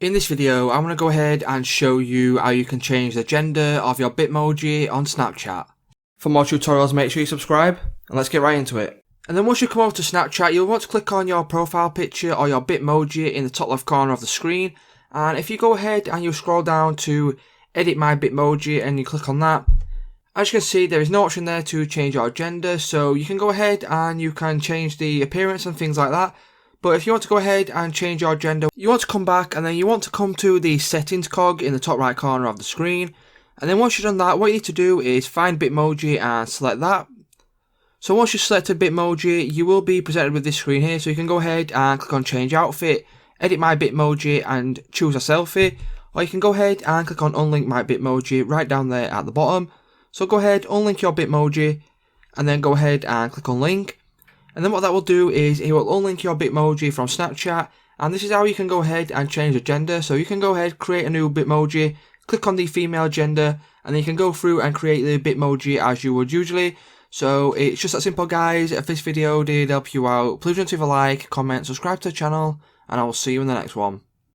In this video, I'm going to go ahead and show you how you can change the gender of your Bitmoji on Snapchat. For more tutorials, make sure you subscribe, and let's get right into it. And then once you come over to Snapchat, you'll want to click on your profile picture or your Bitmoji in the top left corner of the screen. And if you go ahead and you scroll down to Edit My Bitmoji and you click on that, as you can see, there is no option there to change your gender, so you can go ahead and you can change the appearance and things like that. But if you want to go ahead and change your gender, you want to come back and then you want to come to the settings cog in the top right corner of the screen. And then once you've done that, what you need to do is find Bitmoji and select that. So once you've selected Bitmoji, you will be presented with this screen here. So you can go ahead and click on Change Outfit, Edit My Bitmoji and choose a selfie. Or you can go ahead and click on Unlink My Bitmoji right down there at the bottom. So go ahead, unlink your Bitmoji and then go ahead and click on Link. And then what that will do is it will unlink your Bitmoji from Snapchat, and this is how you can go ahead and change the gender. So you can go ahead, create a new Bitmoji, click on the female gender, and then you can go through and create the Bitmoji as you would usually. So it's just that simple, guys. If this video did help you out, please don't leave a like, comment, subscribe to the channel, and I will see you in the next one.